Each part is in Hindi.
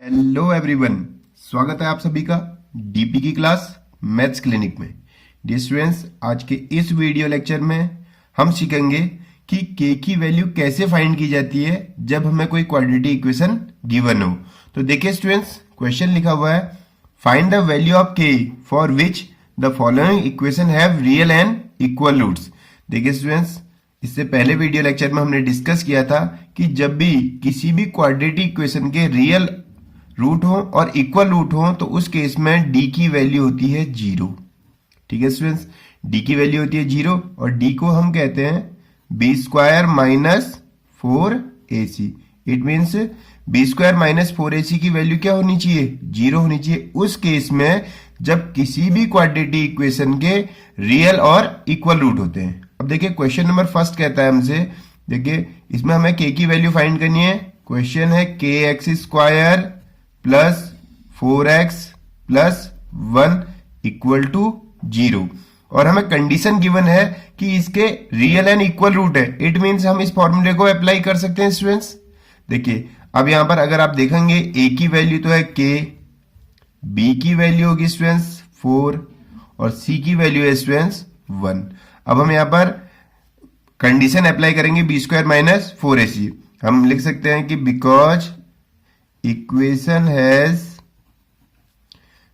हेलो एवरीवन, स्वागत है आप सभी का डीपी की क्लास मैथ्स क्लिनिक में। डियर स्टूडेंट्स, आज के इस वीडियो लेक्चर में हम सीखेंगे कि के की वैल्यू कैसे फाइंड की जाती है जब हमें कोई क्वाड्रेटिक इक्वेशन गिवन हो। तो देखिए स्टूडेंट्स, क्वेश्चन लिखा हुआ है find the value of K for which the following equation have real and equal roots. देखिए स्टूडेंट्स, इससे पहले वीडियो लेक्चर में हमने डिस्कस किया था कि जब भी किसी भी क्वाड्रेटिक इक्वेशन के रियल रूट हो और इक्वल रूट हो तो उस केस में डी की वैल्यू होती है 0। ठीक है स्टूडेंट्स, डी की वैल्यू होती है 0 और डी को हम कहते हैं B square minus 4ac। It means B square minus 4ac की वैल्यू क्या होनी चाहिए? 0 होनी चाहिए उस केस में जब किसी भी क्वाड्रेटिक इक्वेशन के रियल और इक्वल रूट होते हैं। अब देखिए क्वेश्चन नंबर फर्स्ट कहता है हमसे, देखिए इसमें हमें के की वैल्यू फाइंड करनी है। क्वेश्चन है K X square plus 4x plus 1 equal to 0 और हमें कंडीशन गिवन है कि इसके रियल एंड इक्वल रूट है। इट मीन्स हम इस फॉर्मूले को अप्लाई कर सकते हैं स्टूडेंट्स। देखिए अब यहां पर अगर आप देखेंगे a की वैल्यू तो है k, b की वैल्यू होगी स्टूडेंट्स 4 और c की वैल्यू है स्टूडेंट्स 1। अब हम यहां पर कंडीशन अप्लाई करेंगे बी स्क्वायर माइनस 4ac। हम लिख सकते हैं कि because equation has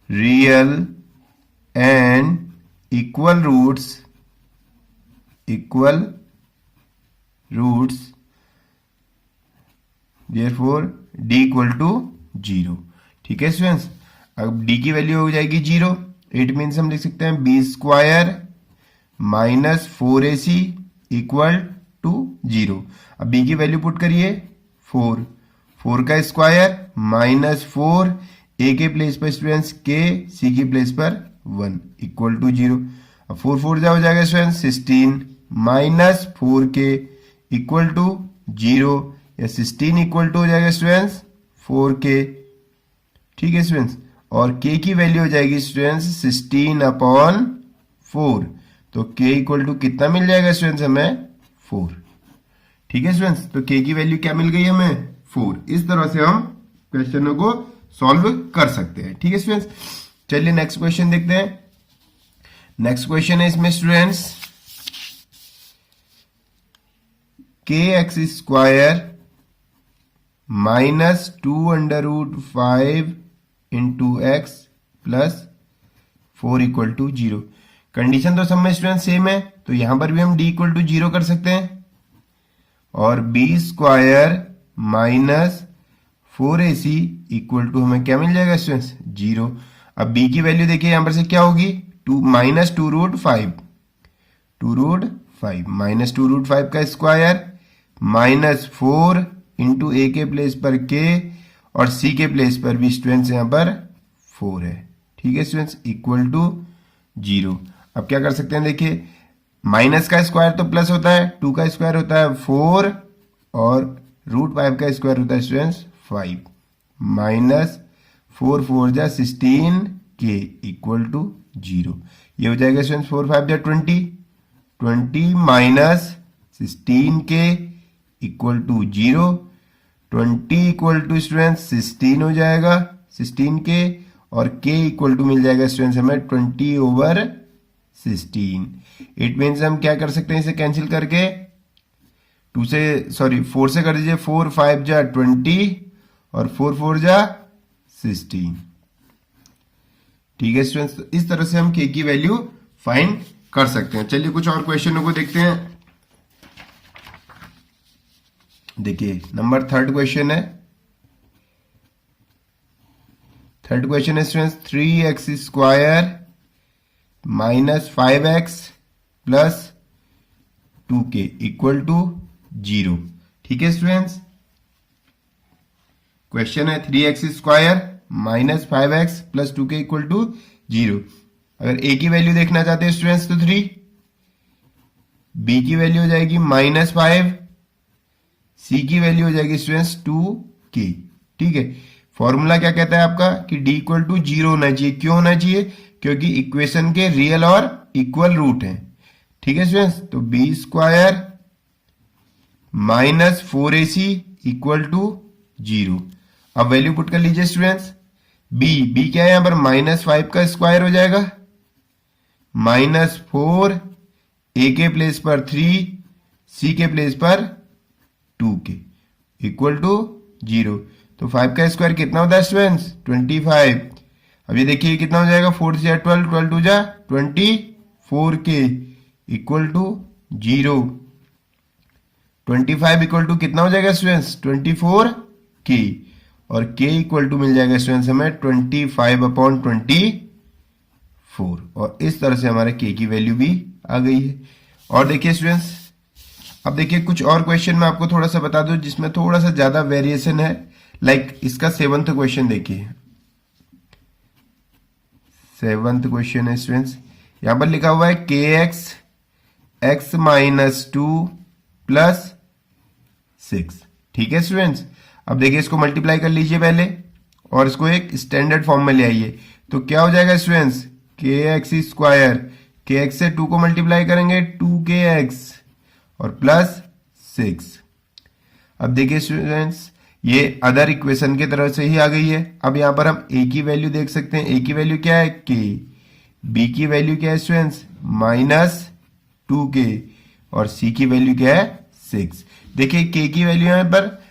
real and equal roots therefore d equal to 0। ठीक है स्टूडेंट्स, अब d की वैल्यू हो जाएगी 0। इट मीन्स हम लिख सकते हैं B square minus 4ac equal to 0। अब b की वैल्यू पुट करिए 4 का स्क्वायर माइनस 4 a के प्लेस पर स्टूडेंट्स k, c की प्लेस पर 1 इक्वल टू 0। अब 4 हो जाएगा students 16 minus 4k equal to 0 या 16 इक्वल टू हो जाएगा स्टूडेंट्स 4k। ठीक है स्टूडेंट्स, और k की वैल्यू हो जाएगी स्टूडेंट्स 16/4। तो k इक्वल टू कितना मिल जाएगा स्टूडेंट्स हमें? 4। ठीक है स्टूडेंट्स, तो k की वैल्यू क्या मिल गई हमें? 4। इस तरह से हम क्वेश्चनों को सॉल्व कर सकते हैं। ठीक है स्टूडेंट्स, चलिए नेक्स्ट क्वेश्चन देखते हैं। नेक्स्ट क्वेश्चन है इसमें students K X square minus 2√5 into X plus 4 equal to 0। Condition तो सब में स्टूडेंट सेम है, तो यहां पर भी हम d इक्वल टू 0 कर सकते हैं और B square minus 4ac equal to हमें क्या मिल जाएगा स्टूडेंट्स? 0। अब b की वैल्यू देखिए यहां पर से क्या होगी? माइनस 2√5 माइनस 2√5 का स्क्वायर माइनस 4 इंटू a के प्लेस पर k और c के प्लेस पर भी स्टूडेंट्स यहां पर 4 है। ठीक है स्टूडेंट्स, इक्वल टू 0। अब क्या कर सकते हैं, देखिए माइनस का स्क्वायर तो प्लस होता है, 2 का स्क्वायर होता है 4 और √5 का स्क्वायर होता है स्टूडेंट्स 5 माइनस 4 जा 16k इक्वल टू 0। ये हो जाएगा स्टूडेंट्स 4 5 जा 20 minus 16k equal to 0। 20 equal to students 16 हो जाएगा 16k और k इक्वल टू मिल जाएगा स्टूडेंट्स हमें 20/16। इट मीन्स हम क्या कर सकते हैं, इसे कैंसिल करके 4 से कर दीजिए। 4 5 जा 20 और 4 4 जा 16। ठीक है स्टूडेंट्स, तो इस तरह से हम k की वैल्यू फाइंड कर सकते हैं। चलिए कुछ और क्वेश्चनों को देखते हैं। देखिए नंबर थर्ड क्वेश्चन है। थर्ड क्वेश्चन है students 3x square minus 5x plus 2k equal to 0। ठीक है स्टूडेंट्स, क्वेश्चन है 3x square minus 5x plus 2k equal to 0। अगर a की वैल्यू देखना चाहते हैं स्टूडेंट्स तो 3, b की वैल्यू हो जाएगी माइनस 5, c की वैल्यू हो जाएगी स्टूडेंट्स 2k। ठीक है, फॉर्मूला क्या कहता है आपका कि d इक्वल टू 0 होना चाहिए। क्यों होना चाहिए? क्योंकि इक्वेशन के रियल और इक्वल रूट हैं। ठीक है स्टूडेंट्स, तो B square minus 4ac equal to 0। अब वैल्यू पुट कर लीजिए स्टूडेंट्स। बी क्या है यहाँ पर, -5 का स्क्वायर हो जाएगा, -4 ए के प्लेस पर 3 सी के प्लेस पर 2 के इक्वल टू 0। तो 5 का स्क्वायर कितना होता है स्टूडेंट्स, 25। अब ये देखिए कितना हो जाएगा, 4 से 12, 12 2 जा 24 के इक्वल टू 0। 25 इक्वल टू कितना हो जाएगा स्टूडेंट्स, 24 के, और के इक्वल टू मिल जाएगा स्टूडेंट्स हमें 25/24। और इस तरह से हमारे के की वैल्यू भी आ गई है। और देखिए स्टूडेंट्स, अब देखिए कुछ और क्वेश्चन मैं आपको थोड़ा सा बता दूं जिसमें थोड़ा सा ज्यादा वेरिएशन है। लाइक इसका 7th क्वेश्चन देखिए, 7th क्वेश्चन है स्टूडेंट्स, यहां पर लिखा हुआ है के एक्स एक्स -2 + 6। ठीक है स्टूडेंट्स, अब देखिए इसको मल्टीप्लाई कर लीजिए पहले और इसको एक स्टैंडर्ड फॉर्म में ले आइए। तो क्या हो जाएगा स्टूडेंट्स, के एक्स स्क्वायर, के एक्स से 2 को मल्टीप्लाई करेंगे 2kx और +6। अब देखिए स्टूडेंट्स, ये अदर इक्वेशन की तरफ से ही आ गई है। अब यहां पर हम a की वैल्यू देख सकते हैं। a की वैल्यू क्या है, k। b की वैल्यू क्या है स्टूडेंट्स, -2k, और c की वैल्यू क्या है, 6। देखिए k की वैल्यू यहां पर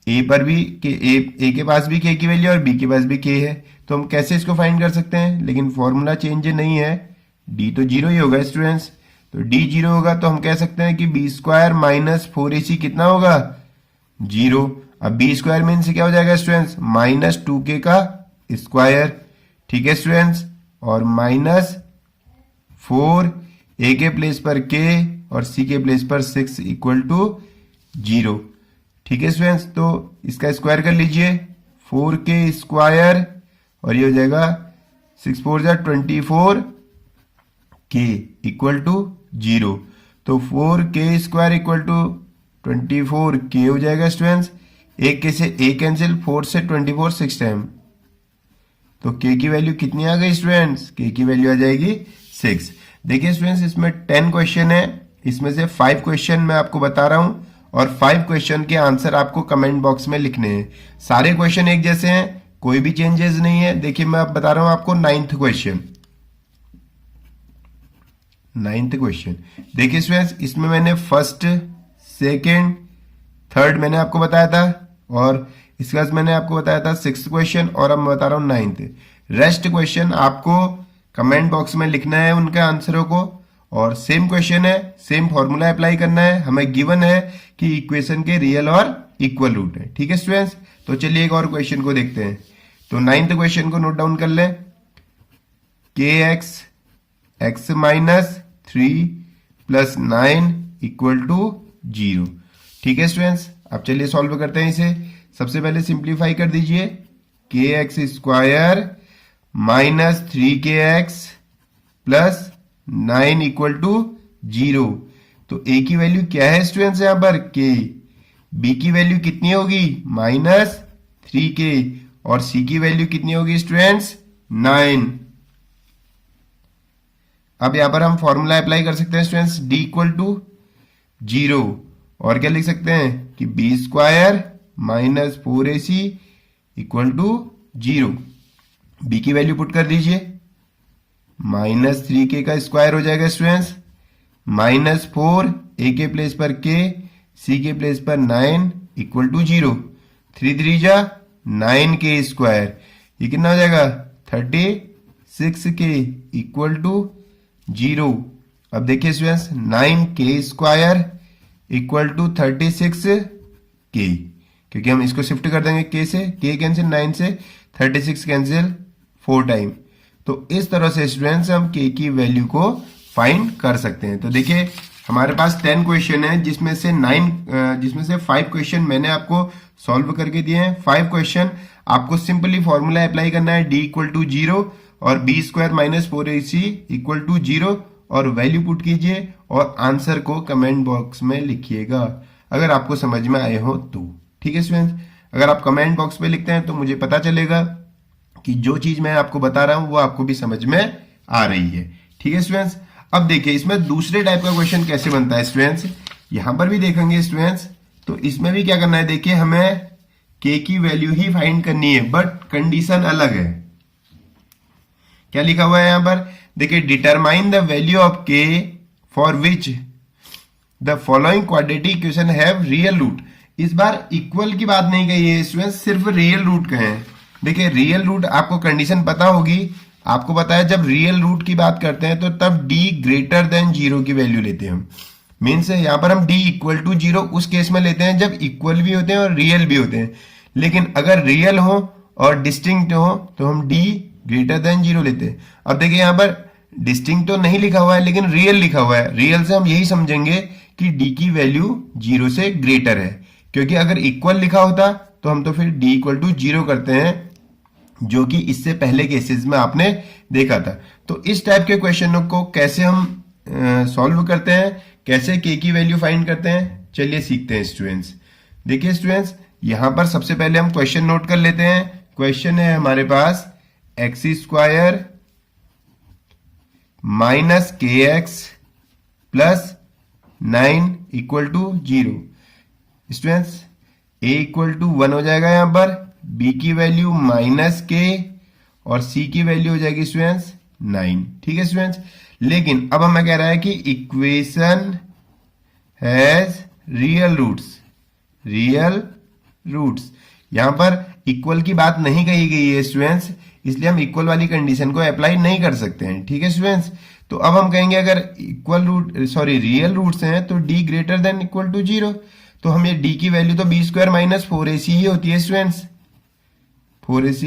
a पर भी a के पास भी k की वैल्यू और b के पास भी k है। तो हम कैसे इसको फाइंड कर सकते हैं, लेकिन फॉर्मूला चेंज नहीं है, d तो 0 ही होगा स्टूडेंट्स। तो d 0 होगा तो हम कह सकते हैं कि b² - 4ac कितना होगा, 0। अब b² मीन्स क्या हो जाएगा स्टूडेंट्स, -2k का स्क्वायर। ठीक है स्टूडेंट्स, और -4 a के प्लेस पर k और c के प्लेस पर 6 इक्वल टू 0। ठीक है स्टूडेंट्स, तो इसका स्क्वायर कर लीजिए, 4k स्क्वायर, और ये हो जाएगा 6 4 जा 24 k इक्वल टू 0। तो 4k square equal to 24 k हो जाएगा स्टूडेंट्स। एक के से a कैंसिल, 4 से 24 6 टाइम, तो k की वैल्यू कितनी आ गई स्टूडेंट्स, k की वैल्यू आ जाएगी 6। देखिए स्टूडेंट्स, इसमें 10 क्वेश्चन है, इसमें से 5 क्वेश्चन मैं आपको बता रहा हूं और 5 क्वेश्चन के आंसर आपको कमेंट बॉक्स में लिखने हैं। सारे क्वेश्चन एक जैसे हैं, कोई भी चेंजेस नहीं है। देखिए मैं अब बता रहा हूं आपको 9th क्वेश्चन। 9th क्वेश्चन देखिए स्टूडेंट्स, इसमें मैंने फर्स्ट, सेकेंड, थर्ड मैंने आपको बताया था, और इसके बाद मैंने आपको बताया था 6th क्वेश्चन, और अब मैं बता रहा हूं 9th। रेस्ट क्वेश्चन आपको कमेंट बॉक्स में लिखना है उनके आंसरों को, और सेम क्वेश्चन है, सेम फॉर्मूला अप्लाई करना है। हमें गिवन है कि इक्वेशन के रियल और इक्वल रूट है। ठीक है स्टूडेंट्स, तो चलिए एक और क्वेश्चन को देखते हैं। तो 9th क्वेश्चन को नोट डाउन कर लें, के एक्स एक्स -3 + 9 इक्वल टू 0। ठीक है स्टूडेंट्स, अब चलिए सॉल्व करते हैं इसे। सबसे पहले सिंप्लीफाई कर दीजिए, के X square -3kx + 9 equal to 0। तो a की वैल्यू क्या है स्टूडेंट्स, यहां पर k। b की वैल्यू कितनी होगी, -3k, और c की वैल्यू कितनी होगी स्टूडेंट्स, 9। अब यहां पर हम फॉर्मूला अप्लाई कर सकते हैं स्टूडेंट्स, d इक्वल टू 0, और क्या लिख सकते हैं कि b² - 4ac equal to 0। b की वैल्यू पुट कर दीजिए, -3k का स्क्वायर हो जाएगा स्टूडेंट्स, -4 a के प्लेस पर k, c के प्लेस पर 9 इक्वल टू 0। 3 3 जा 9k स्क्वायर, ये कितना हो जाएगा, 36k इक्वल टू 0। अब देखिए students, 9k square equal to 36k, क्योंकि हम इसको शिफ्ट कर देंगे k से, k कैंसिल 9 से, 36 कैंसिल 4 टाइम। तो इस तरह से स्टूडेंट्स हम k की वैल्यू को फाइंड कर सकते हैं। तो देखिए हमारे पास 10 क्वेश्चन है, जिसमें से 5 क्वेश्चन मैंने आपको सॉल्व करके दिए हैं। 5 क्वेश्चन आपको सिंपली फॉर्मूला अप्लाई करना है, d इक्वल टू 0 और b² - 4ac इक्वल टू 0, और वैल्यू पुट कीजिए और आंसर को कमेंट बॉक्स में लिखिएगा अगर आपको समझ में आए हो तो। ठीक है स्टूडेंट्स, अगर आप कमेंट बॉक्स में लिखते हैं तो मुझे पता चलेगा कि जो चीज मैं आपको बता रहा हूं वो आपको भी समझ में आ रही है। ठीक है स्टूडेंट्स, अब देखिए इसमें दूसरे टाइप का क्वेश्चन कैसे बनता है स्टूडेंट्स, यहां पर भी देखेंगे स्टूडेंट्स। तो इसमें भी क्या करना है, देखिए हमें के की वैल्यू ही फाइंड करनी है, बट कंडीशन अलग है। क्या लिखा हुआ है यहां पर, देखिए, determine the value of K for which the following quadratic equation have real root. इस बार इक्वल की बात नहीं कही है स्टूडेंट, सिर्फ रियल रूट कहे हैं। देखिए, रियल रूट आपको कंडीशन पता होगी, आपको पता है जब रियल रूट की बात करते हैं तो तब d ग्रेटर देन 0 की वैल्यू लेते हैं हम। मीन्स यहाँ पर हम d इक्वल टू 0 उस केस में लेते हैं जब इक्वल भी होते हैं और रियल भी होते हैं। लेकिन अगर रियल हो और डिस्टिंक्ट हो तो हम d ग्रेटर देन 0 लेते हैं। अब देखिए, यहाँ पर डिस्टिंक्ट तो नहीं लिखा हुआ है लेकिन रियल लिखा हुआ है। रियल से हम यही समझेंगे कि d की वैल्यू 0 से ग्रेटर है, क्योंकि अगर इक्वल लिखा होता तो हम तो फिर d इक्वल टू 0 करते हैं, जो कि इससे पहले केसेस में आपने देखा था। तो इस टाइप के क्वेश्चनों को कैसे हम सॉल्व करते हैं, कैसे के की वैल्यू फाइंड करते हैं, चलिए सीखते हैं स्टूडेंट्स। देखिए स्टूडेंट्स, यहां पर सबसे पहले हम क्वेश्चन नोट कर लेते हैं। क्वेश्चन है हमारे पास X square minus K X plus 9 equal to 0। Students, A equal to 1 हो जाएगा यहां पर, बी की वैल्यू माइनस के और सी की वैल्यू हो जाएगी स्टूडेंट्स 9। ठीक है स्टूडेंट्स, लेकिन अब हमें कह रहा है कि इक्वेशन हैज रियल रूट्स। यहां पर इक्वल की बात नहीं कही गई है स्टूडेंट्स, इसलिए हम इक्वल वाली कंडीशन को अप्लाई नहीं कर सकते हैं। ठीक है स्टूडेंट्स, तो अब हम कहेंगे अगर रियल रूट्स हैं तो d greater than equal to 0। तो हम ये d की वैल्यू तो बी स्क्वायर माइनस 4ac ही होती है students, 4ac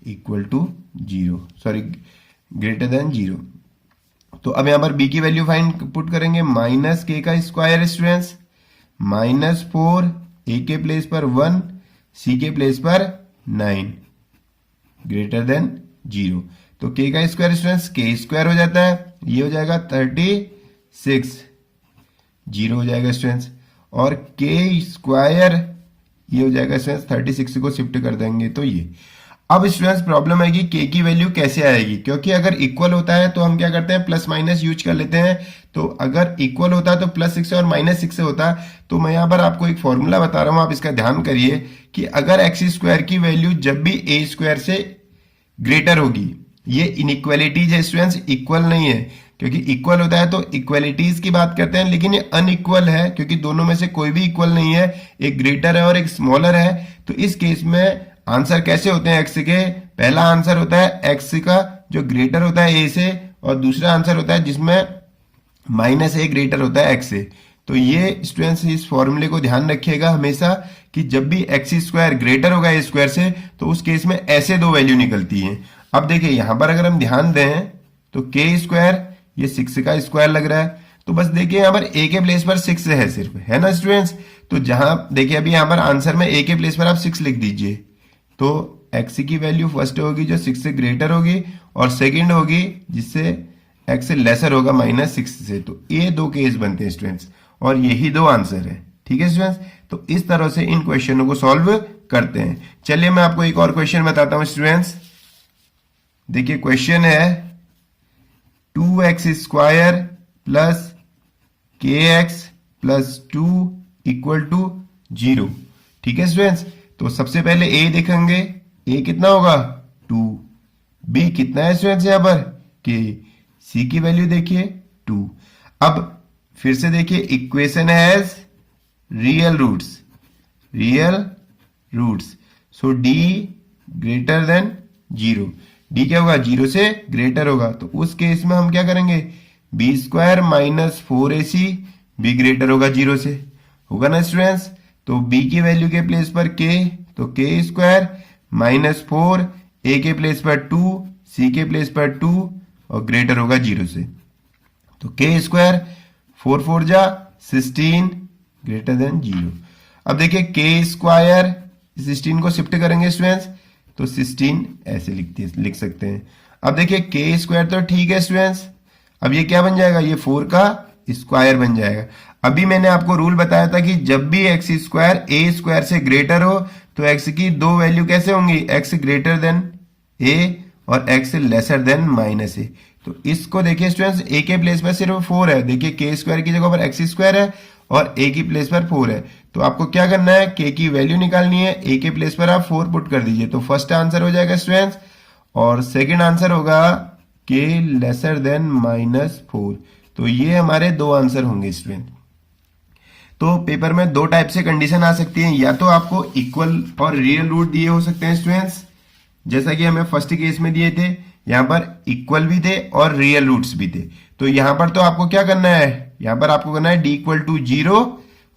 equal to 0, greater than 0। तो अब यहां पर b की वैल्यू फाइंड पुट करेंगे, माइनस के का स्क्वायर स्टूडेंट्स माइनस 4, a के प्लेस पर 1, c के प्लेस पर 9, ग्रेटर देन 0। तो k का स्क्वायर स्टूडेंट्स k स्क्वायर हो जाता है, ये हो जाएगा 36, 0 हो जाएगा स्टूडेंट्स, और k स्क्वायर ये हो जाएगा स्टूडेंट्स 36 को शिफ्ट कर देंगे तो ये। अब स्टूडेंट्स प्रॉब्लम है कि k की वैल्यू कैसे आएगी, क्योंकि अगर इक्वल होता है तो हम क्या करते हैं, प्लस माइनस यूज कर लेते हैं। तो अगर इक्वल होता है तो +6 और -6 से होता। तो मैं यहाँ पर आपको एक फॉर्मूला बता रहा हूँ, आप इसका ध्यान करिए कि अगर एक्स स्क्वायर की वैल्यू जब भी ए स्क्वायर से ग्रेटर होगी, ये इनइक्वालिटीज है स्टूडेंट्स, इक्वल नहीं है। क्योंकि इक्वल होता है तो इक्वालिटीज की बात करते हैं, लेकिन ये अनइक्वल है क्योंकि दोनों में से कोई भी इक्वल नहीं है, एक ग्रेटर है और एक स्मॉलर है। तो इस केस में आंसर कैसे होते हैं एक्स के, पहला आंसर होता है एक्स का जो ग्रेटर होता है ए से, और दूसरा आंसर होता है जिसमें -a ग्रेटर होता है एक्स से। तो ये स्टूडेंट्स इस फॉर्मूले को ध्यान रखिएगा हमेशा कि जब भी एक्स स्क्वायर ग्रेटर होगा ए स्क्वायर से तो उस केस में ऐसे दो वैल्यू निकलती है। अब देखिए यहां पर अगर हम ध्यान दें तो के स्क्वायर ये 6 का स्क्वायर लग रहा है, तो बस देखिए यहाँ पर a के प्लेस पर 6 है सिर्फ, है ना स्टूडेंट्स। तो जहां देखिए अभी यहाँ पर आंसर में a के प्लेस पर आप 6 लिख दीजिए, तो x की वैल्यू फर्स्ट होगी जो 6 से ग्रेटर होगी, और सेकंड होगी जिससे x से लेसर होगा -6 से। तो ये दो केस बनते हैं स्टूडेंट्स, और यही दो आंसर है। ठीक है स्टूडेंट्स, तो इस तरह से इन क्वेश्चनों को सॉल्व करते हैं। चलिए मैं आपको एक और क्वेश्चन बताता हूं स्टूडेंट्स। देखिए क्वेश्चन है 2x square plus kx plus 2 equal to 0। ठीक है स्टूडेंट्स, तो सबसे पहले a देखेंगे, a कितना होगा 2, b कितना है स्टूडेंट्स यहाँ पर k, c की वैल्यू देखिए 2। अब फिर से देखिए equation has real roots, so d greater than 0। d क्या होगा 0 से ग्रेटर होगा, तो उस केस में हम क्या करेंगे, B square minus 4ac, b greater होगा 0 से, होगा ना स्टूडेंट्स। तो b की वैल्यू के प्लेस पर k, तो k स्क्वायर माइनस 4, a के प्लेस पर 2, c के प्लेस पर 2, और ग्रेटर होगा 0 से। तो k स्क्वायर 4 4 जा 16 ग्रेटर देन 0। अब देखिए k स्क्वायर 16 को शिफ्ट करेंगे स्टूडेंट्स, तो 16 ऐसे लिख सकते हैं। अब देखिए k स्क्वायर तो ठीक है स्टूडेंट्स, अब ये क्या बन जाएगा, ये 4 का स्क्वायर बन जाएगा। अभी मैंने आपको रूल बताया था कि जब भी एक्स स्क्वायर ए स्क्वायर से ग्रेटर हो तो एक्स की दो वैल्यू कैसे होंगी, एक्स ग्रेटर देन ए और एक्स लेसर देन -a। तो इसको देखिए स्टूडेंट्स, a के प्लेस पर सिर्फ 4 है, देखिए k स्क्वायर की जगह पर एक्स स्क्वायर है, और a की प्लेस पर 4 है। तो आपको क्या करना है, k की वैल्यू निकालनी है, a के प्लेस पर आप 4 पुट कर दीजिए। तो फर्स्ट आंसर हो जाएगा स्टूडेंट्स, और सेकंड आंसर होगा k लेसर देन -4। तो ये हमारे दो आंसर होंगे स्टूडेंट। तो पेपर में दो टाइप से कंडीशन आ सकती है, या तो आपको इक्वल और रियल रूट दिए हो सकते हैं स्टूडेंट्स, जैसा कि हमें फर्स्ट केस में दिए थे। यहाँ पर इक्वल भी थे और रियल रूट्स भी थे। तो यहाँ पर तो आपको क्या करना है, यहाँ पर आपको करना है d इक्वल टू 0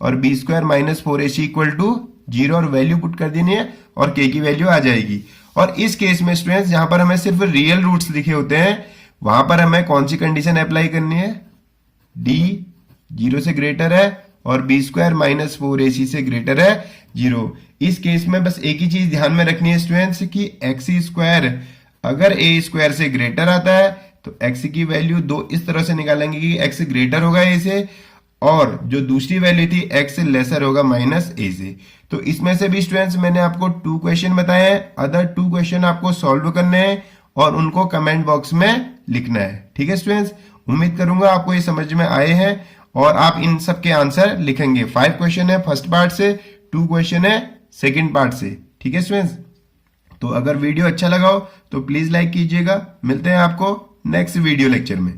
और b square -4ac equal to 0 और वैल्यू पुट कर देनी है और k की वैल्यू आ जाएगी। और इस केस में स्टूडेंट्स जहां पर हमें सिर्फ रियल रूट्स लिखे होते हैं, वहां पर हमें कौन सी कंडीशन अप्लाई करनी है, d 0 से ग्रेटर है और b स्क्वायर -4ac से ग्रेटर है 0। इस केस में बस एक ही चीज ध्यान में रखनी है स्टूडेंट्स कि x स्क्वायर अगर a स्क्वायर से ग्रेटर आता है तो x की वैल्यू दो इस तरह से निकालेंगे कि x ग्रेटर होगा a से, और जो दूसरी वैल्यू थी x लेसर होगा -a से। तो इसमें से भी स्टूडेंट्स मैंने आपको 2 क्वेश्चन बताए हैं, अदर 2 क्वेश्चन आपको सॉल्व करने हैं और उनको कमेंट बॉक्स में लिखना है। ठीक है स्टूडेंट्स, उम्मीद करूंगा आपको ये समझ में आए हैं और आप इन सब के आंसर लिखेंगे। 5 क्वेश्चन है फर्स्ट पार्ट से, 2 क्वेश्चन है सेकेंड पार्ट से। ठीक है स्टूडेंट्स, तो अगर वीडियो अच्छा लगा हो तो प्लीज लाइक कीजिएगा। मिलते हैं आपको नेक्स्ट वीडियो लेक्चर में।